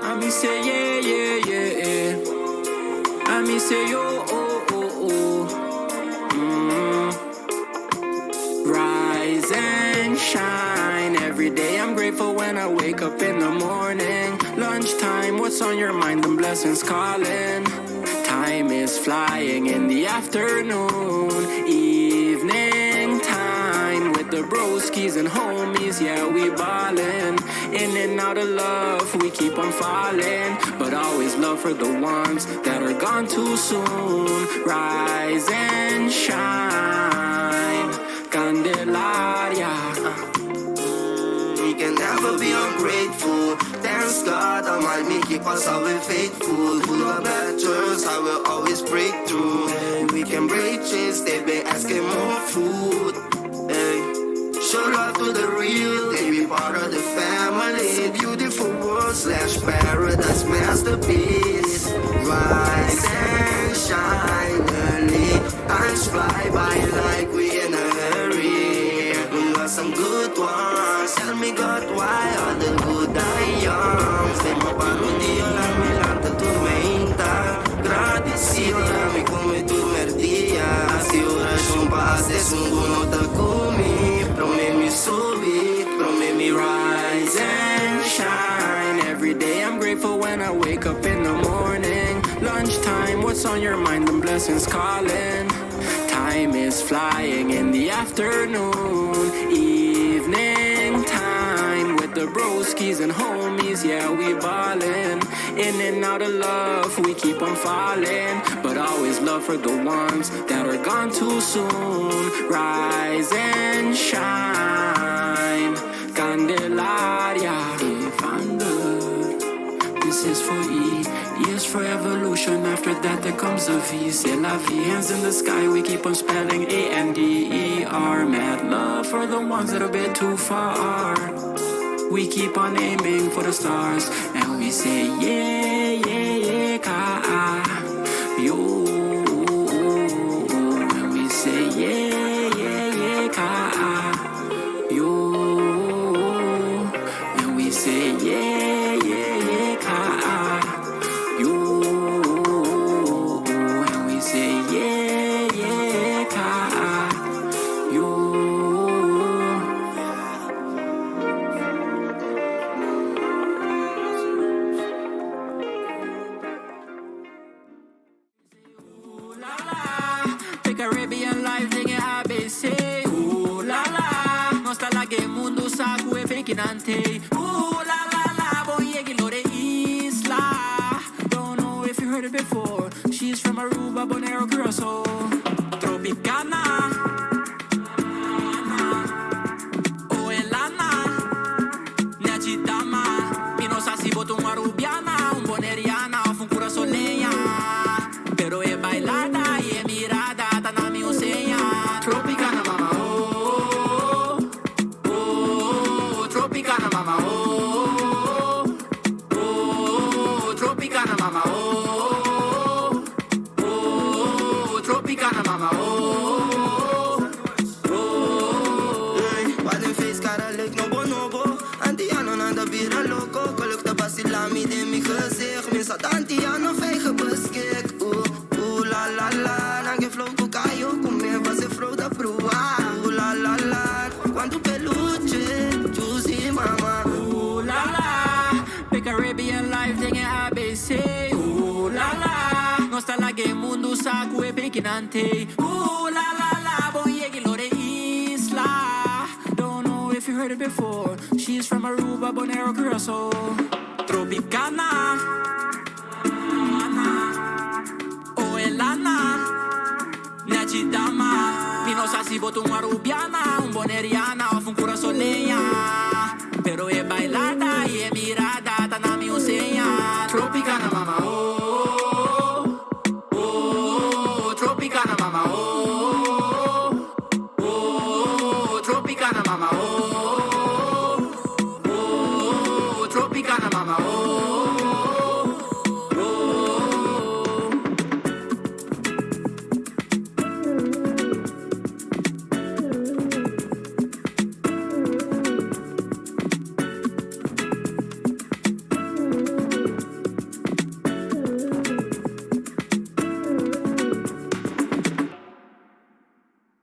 I me say yeah, yeah, yeah, yeah. I me say yo, oh, oh, oh. Rise and shine. Every day I'm grateful when I wake up in the morning. Lunchtime, what's on your mind? Them blessings calling. Time is flying in the afternoon. Evening time with the broskies and homies, yeah, we ballin'. In and out of love, we keep on falling. But always love for the ones that are gone too soon. Rise and shine, Candelaria. We can never be ungrateful. Thanks God, Almighty keep us always faithful. Full of battles, I will always break through. Hey, we can break chains, they've been asking more food. Hey, show love to the real, they be part of the family. It's a beautiful world / paradise masterpiece. Rise and shine early, times fly by like we in a hurry. We got some good ones. Tell me God why all the good die young. Se maparodia la milanta tormenta. Agradecido dami come tu merdia. Se ora shumba se sungu no takumi. Promemi subi, promemi Rise and shine. Every day I'm grateful when I wake up in the morning. Lunchtime, what's on your mind? Them blessings calling. Time is flying in the afternoon. Evening time with the broskies and homies, yeah, we ballin'. In and out of love, we keep on falling. But always love for the ones that are gone too soon. Rise and shine, Candelaria. If I'm good, this is for E. E is for evolution, after that there comes a V. C'est la vie, hands in the sky, we keep on spelling A-N-D-E-R. Mad love for the ones that are a bit too far. We keep on aiming for the stars, and we say yeah, yeah, yeah, ka, yo. And we say yeah, yeah, yeah, ka, yo. And we say yeah, yeah, yeah, ka, yo. And we say yeah, yeah, ka, yo. Caribbean life, dingen ABC. Ooh la la, non sta la che mundo sa cue pekinante. Ooh la la la, boy yegilo de isla. Don't know if you heard it before. She's from Aruba, Bonaire, Curacao. Tropicana. Oh Elana, Nyachi Dama. Mino sa si boto un arubiana, un boneriana, of un curaçoleña. Pero é bailada e é mirada. Tropicana mama, oh, oh, oh, Tropicana mama, oh, oh, Tropicana mama, oh, oh, Tropicana mama, oh, oh. Wat een feest, cara, leuk no bonobo. Antiano nanda bira loco. Koluk te basilami de mi gezicht. Min zat Antiano vijgen beskik. Oeh, la la la. Nange flow tu kayo. Come was a flow da prua. Ooh la la la. Quanto peluche. Juicy mama. Ooh la la. Big Caribbean life, dingen ABC. Ooh la la. Non sta la che mundo sa cue pekinante. Ooh la la la. Boy yegilo de isla. Don't know if you heard it before. She's from Aruba, Bonaire, Curacao. Tropicana. Oh Elana, Nyachi Dama. Mino sa si boto un arubiana, un boneriana.